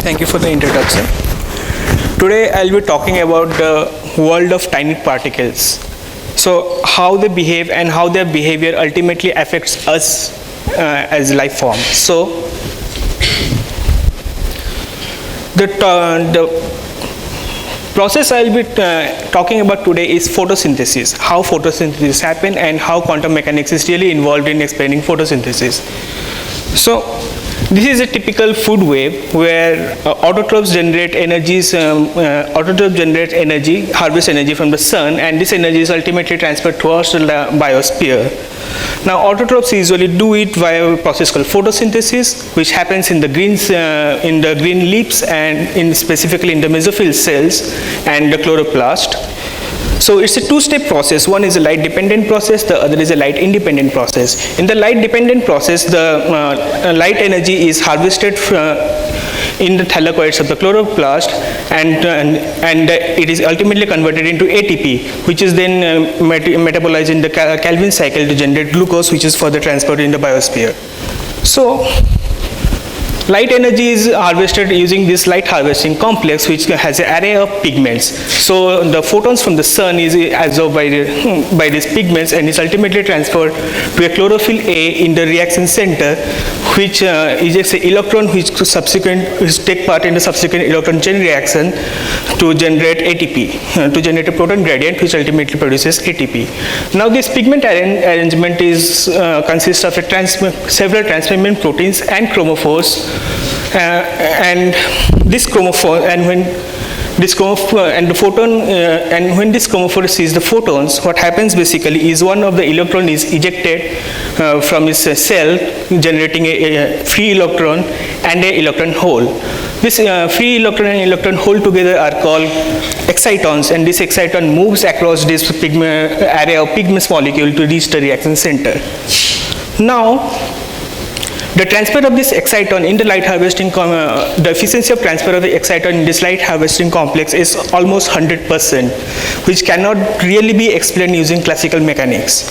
Thank you for the introduction. Today I'll be talking about the world of tiny particles. So how they behave and how their behavior ultimately affects us as life forms. So the process I'll be talking about today is photosynthesis, how photosynthesis happens and how quantum mechanics is really involved in explaining photosynthesis. So this is a typical food web where autotrophs generate energy, harvest energy from the sun, and this energy is ultimately transferred towards the biosphere. Now autotrophs usually do it via a process called photosynthesis, which happens in the green leaves and specifically in the mesophyll cells and the chloroplast. So it's a two-step process. One is a light-dependent process, the other is a light-independent process. In the light-dependent process, the light energy is harvested in the thylakoids of the chloroplast, and it is ultimately converted into ATP, which is then metabolized in the Calvin cycle to generate glucose, which is further transported in the biosphere. So light energy is harvested using this light harvesting complex, which has an array of pigments. So the photons from the sun is absorbed by these pigments and is ultimately transferred to a chlorophyll A in the reaction center, which ejects an electron which take part in the subsequent electron chain reaction to generate ATP, to generate a proton gradient, which ultimately produces ATP. Now this pigment arrangement consists of several transmembrane proteins and chromophores. And this chromophore, when this chromophore sees the photons, what happens basically is one of the electron is ejected from its cell, generating a free electron and an electron hole. This free electron and electron hole together are called excitons, and this exciton moves across this array of pigments molecule to reach the reaction center. Now the transfer of this exciton in the light harvesting, the efficiency of transfer of the exciton in this light harvesting complex is almost 100%, which cannot really be explained using classical mechanics.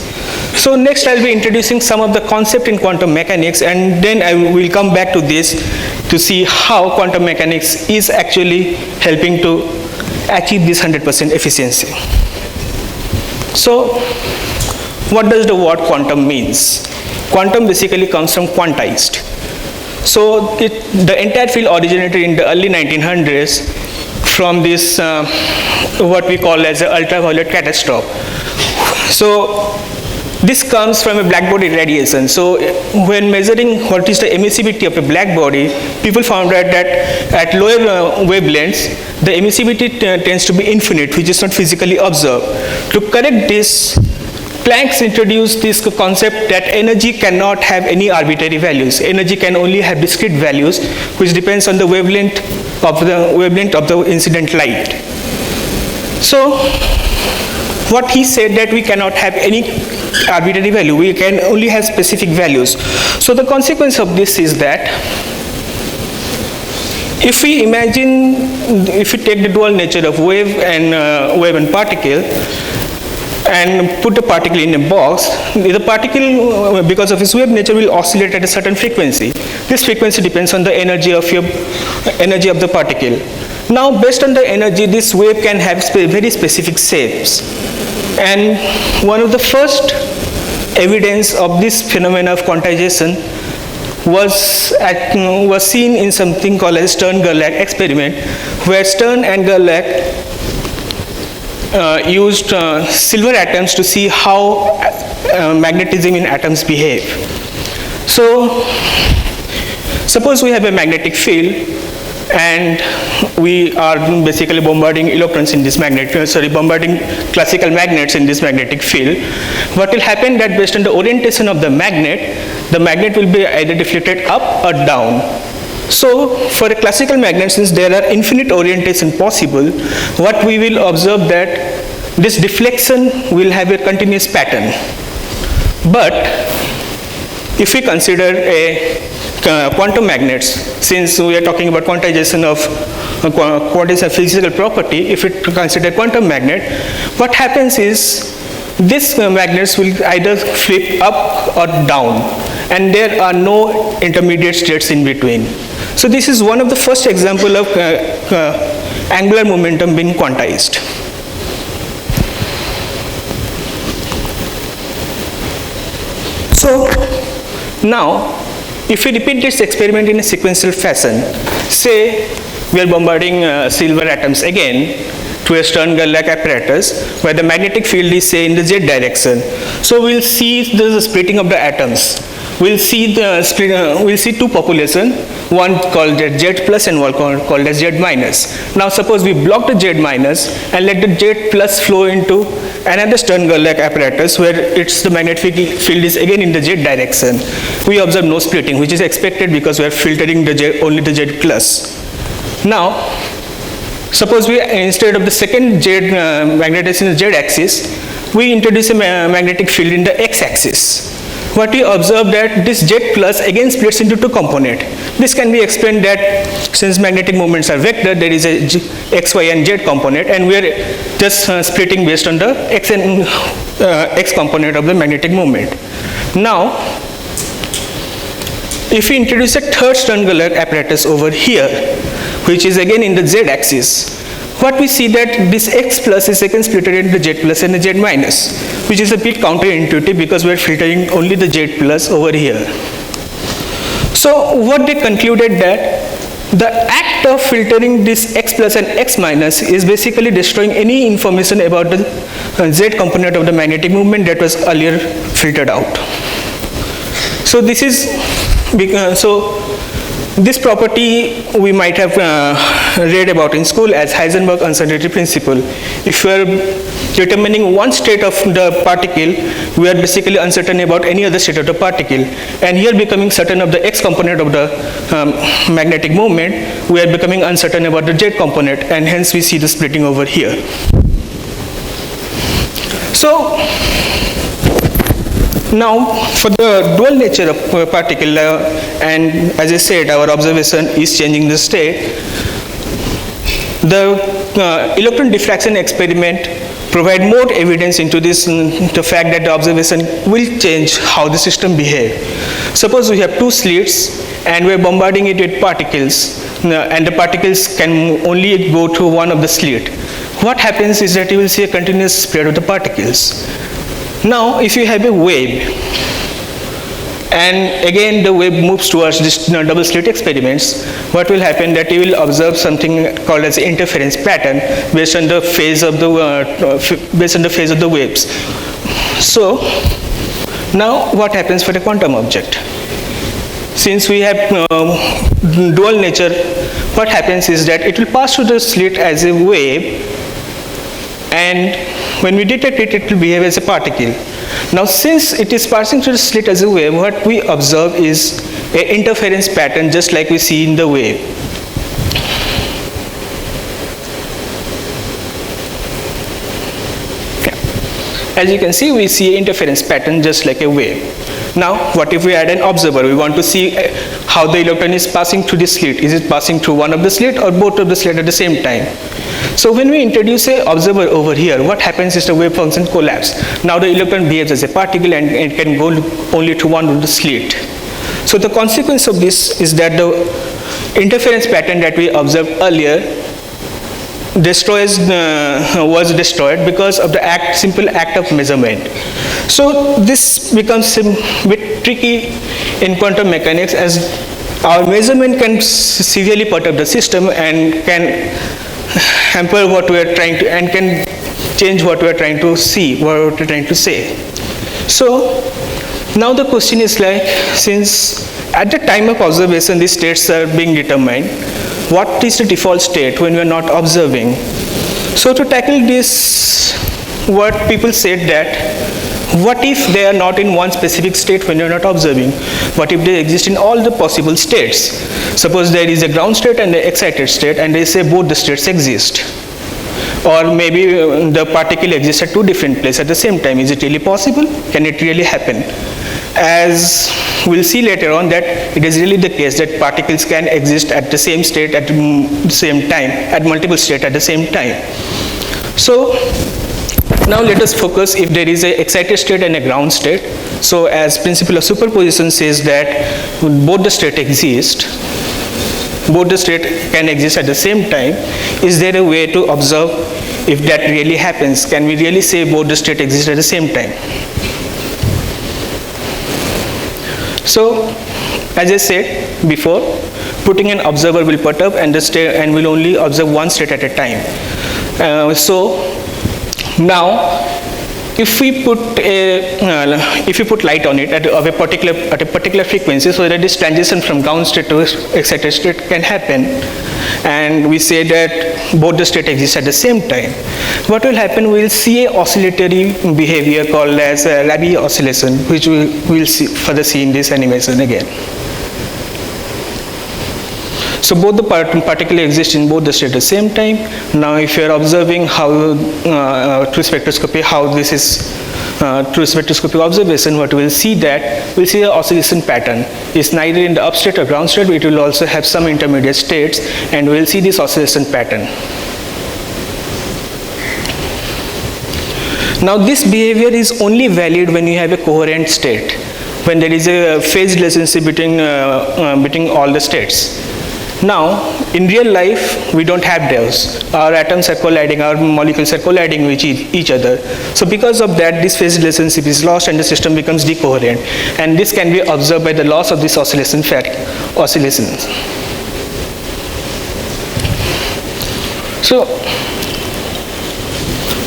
So next I'll be introducing some of the concept in quantum mechanics, and then I will come back to this to see how quantum mechanics is actually helping to achieve this 100% efficiency. So what does the word quantum means? Quantum basically comes from quantized. So the entire field originated in the early 1900s from this what we call as the ultraviolet catastrophe. So this comes from a black body radiation. So when measuring what is the emissivity of a black body, people found out that at lower wavelengths, the emissivity tends to be infinite, which is not physically observed. To correct this, Planck introduced this concept that energy cannot have any arbitrary values. Energy can only have discrete values, which depends on the wavelength of the incident light. So what he said that we cannot have any arbitrary value, we can only have specific values. So the consequence of this is that if we take the dual nature of wave and particle, and put the particle in a box, the particle, because of its wave nature, will oscillate at a certain frequency. This frequency depends on the energy of the particle. Now, based on the energy, this wave can have very specific shapes. And one of the first evidence of this phenomena of quantization was seen in something called a Stern-Gerlach experiment, where Stern and Gerlach used silver atoms to see how magnetism in atoms behave. So suppose we have a magnetic field and we are basically bombarding electrons in this bombarding classical magnets in this magnetic field. What will happen that based on the orientation of the magnet will be either deflected up or down. So for a classical magnet, since there are infinite orientation possible, what we will observe that this deflection will have a continuous pattern. But if we consider quantum magnets, since we are talking about quantization of physical property, if we consider quantum magnet, what happens is these magnets will either flip up or down, and there are no intermediate states in between. So this is one of the first example of angular momentum being quantized. So now, if we repeat this experiment in a sequential fashion, say we are bombarding silver atoms again to a Stern-Gerlach apparatus where the magnetic field is, say, in the z direction. So we'll see the splitting of the atoms. We'll see two populations, one called as Z plus and one called as Z minus. Now suppose we block the Z minus and let the Z plus flow into another Stern-Gerlach apparatus where the magnetic field is again in the Z direction. We observe no splitting, which is expected because we are filtering only the Z plus. Now suppose we, instead of the second Z magnetism in the Z axis, we introduce a magnetic field in the X axis. What we observe that this Z plus again splits into two components. This can be explained that since magnetic moments are vector, there is a X, Y and Z component, and we are just splitting based on the X and X component of the magnetic moment. Now, if we introduce a third Stern-Gerlach apparatus over here, which is again in the Z axis, what we see that this X plus is again split into the Z plus and the Z minus, which is a bit counterintuitive because we are filtering only the Z plus over here. So what they concluded that the act of filtering this X plus and X minus is basically destroying any information about the Z component of the magnetic movement that was earlier filtered out. So this is this property we might have read about in school as Heisenberg uncertainty principle. If we are determining one state of the particle, we are basically uncertain about any other state of the particle. And here becoming certain of the X component of the magnetic moment, we are becoming uncertain about the Z component, and hence we see the splitting over here. So now, for the dual nature of a particle, and as I said, our observation is changing the state, the electron diffraction experiment provide more evidence into this, the fact that the observation will change how the system behave. Suppose we have two slits and we are bombarding it with particles, and the particles can only go through one of the slit. What happens is that you will see a continuous spread of the particles. Now, if you have a wave, and again the wave moves towards this double slit experiments, what will happen that you will observe something called as interference pattern based on the phase of the waves. So now what happens for the quantum object? Since we have dual nature, what happens is that it will pass through the slit as a wave, and when we detect it, it will behave as a particle. Now, since it is passing through the slit as a wave, what we observe is an interference pattern just like we see in the wave. As you can see, we see an interference pattern just like a wave. Now, what if we add an observer? We want to see how the electron is passing through the slit. Is it passing through one of the slit or both of the slit at the same time? So when we introduce an observer over here, what happens is the wave function collapses. Now the electron behaves as a particle and it can go only to one of the slit. So the consequence of this is that the interference pattern that we observed earlier was destroyed because of the simple act of measurement. So this becomes a bit tricky in quantum mechanics, as our measurement can severely perturb the system and can hamper what we are trying to, and can change what we are trying to see, what we are trying to say. So now the question is like, since at the time of observation these states are being determined, what is the default state when we are not observing? So to tackle this, what people said that, what if they are not in one specific state when you are not observing? What if they exist in all the possible states? Suppose there is a ground state and an excited state, and they say both the states exist. Or maybe the particle exists at two different places at the same time. Is it really possible? Can it really happen? As we'll see later on, that it is really the case that particles can exist at the same state at the same time, at multiple states at the same time. So now let us focus if there is an excited state and a ground state. So as principle of superposition says that both the states exist, both the states can exist at the same time, is there a way to observe if that really happens? Can we really say both the states exist at the same time? So, as I said before, putting an observer will perturb and will only observe one state at a time. So now, if we put light on it at a particular frequency, so that this transition from ground state to excited state can happen, and we say that both the states exist at the same time, what will happen? We will see a oscillatory behavior called as Rabi oscillation, which we will further see in this animation again. So both the particles exist in both the states at the same time. Now if you are observing how through spectroscopy, how this is through spectroscopic observation, what we will see that we'll see the oscillation pattern. It's neither in the up state or ground state, it will also have some intermediate states, and we'll see this oscillation pattern. Now this behavior is only valid when you have a coherent state, when there is a phase relationship between all the states. Now, in real life, we don't have those. Our atoms are colliding, our molecules are colliding with each other. So because of that, this phase relationship is lost and the system becomes decoherent. And this can be observed by the loss of this oscillations. So,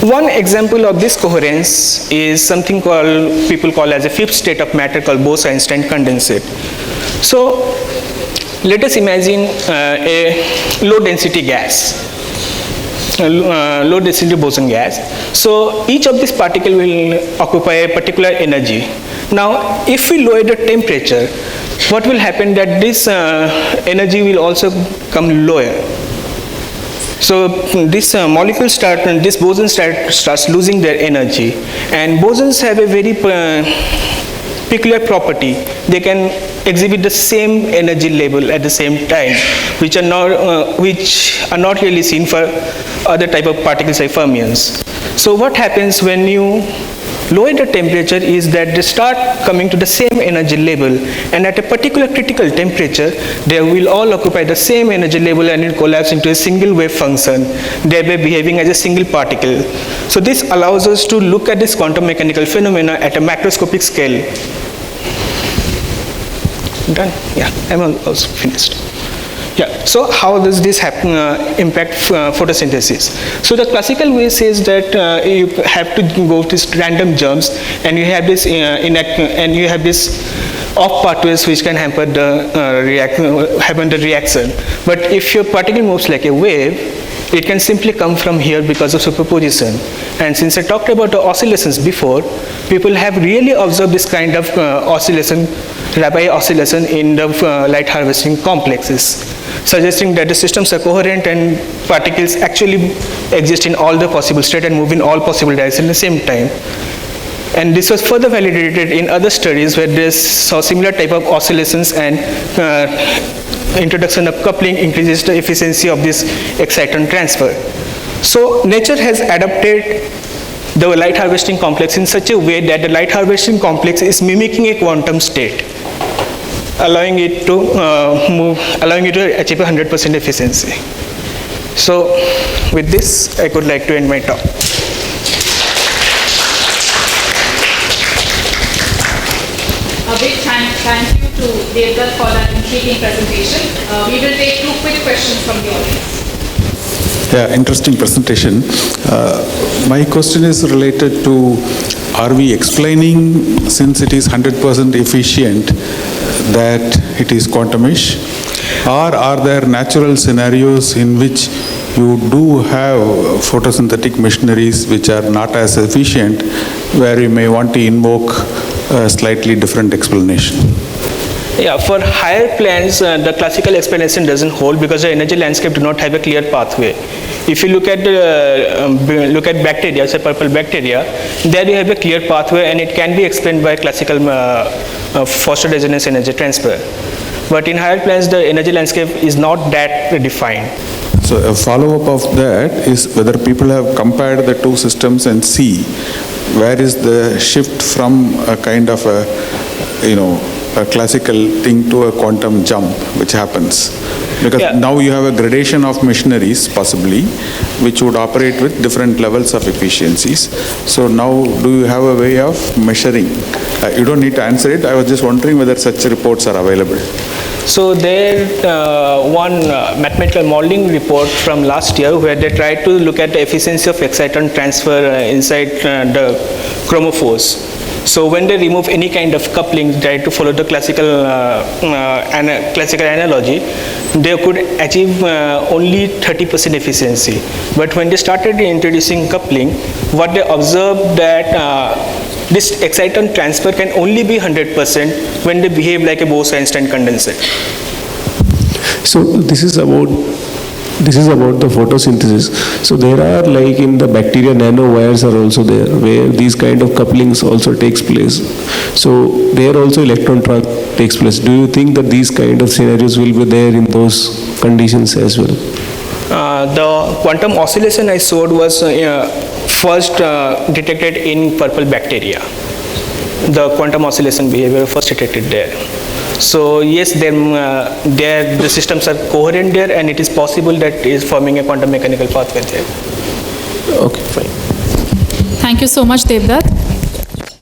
one example of this coherence is something people call as a fifth state of matter called Bose-Einstein condensate. So, let us imagine a low density gas, low density boson gas. So each of these particles will occupy a particular energy. Now if we lower the temperature, what will happen that this energy will also come lower. So this molecule this boson starts losing their energy, and bosons have a very peculiar property. They can exhibit the same energy level at the same time, which are not really seen for other type of particles like fermions. So what happens when you lower the temperature is that they start coming to the same energy level, and at a particular critical temperature they will all occupy the same energy level and it collapse into a single wave function, thereby behaving as a single particle. So this allows us to look at this quantum mechanical phenomena at a macroscopic scale. Done? Yeah, I'm also finished. Yeah, so how does this happen, impact photosynthesis? So the classical way says that you have to go to these random jumps, and you have this off pathways which can hamper the reaction. But if your particle moves like a wave, it can simply come from here because of superposition. And since I talked about the oscillations before, people have really observed this kind of oscillation, Rabi oscillation in the light harvesting complexes, suggesting that the systems are coherent and particles actually exist in all the possible states and move in all possible directions at the same time. And this was further validated in other studies where they saw similar type of oscillations, and introduction of coupling increases the efficiency of this exciton transfer. So nature has adapted the light harvesting complex in such a way that the light harvesting complex is mimicking a quantum state, allowing it to achieve 100% efficiency. So with this, I would like to end my talk. A big thank you to Debadutta for that intriguing presentation. We will take 2 quick questions from the audience. Yeah, interesting presentation. My question is related to, are we explaining, since it is 100% efficient, that it is quantumish? Or are there natural scenarios in which you do have photosynthetic machineries which are not as efficient, where you may want to invoke a slightly different explanation? Yeah, for higher planes, the classical explanation doesn't hold because the energy landscape do not have a clear pathway. If you look at bacteria, say purple bacteria, there you have a clear pathway and it can be explained by classical Foster resonance energy transfer. But in higher planes, the energy landscape is not that defined. So a follow-up of that is whether people have compared the two systems and see where is the shift from a kind of a, a classical thing to a quantum jump which happens? Because Yeah. now you have a gradation of machineries possibly which would operate with different levels of efficiencies. So now do you have a way of measuring? You don't need to answer it. I was just wondering whether such reports are available. So there one mathematical modeling report from last year where they tried to look at the efficiency of exciton transfer inside the chromophores. So when they remove any kind of coupling, try to follow the classical classical analogy, they could achieve only 30% efficiency. But when they started introducing coupling, what they observed that this exciton transfer can only be 100% when they behave like a Bose-Einstein condensate. So this is about the photosynthesis. So there are, like in the bacteria, nanowires are also there where these kind of couplings also takes place. So there also electron takes place. Do you think that these kind of scenarios will be there in those conditions as well? The quantum oscillation I showed was first detected in purple bacteria. The quantum oscillation behavior first detected there. So yes, the systems are coherent there, and it is possible that it is forming a quantum mechanical pathway there. Okay, fine. Thank you so much, Debadatta.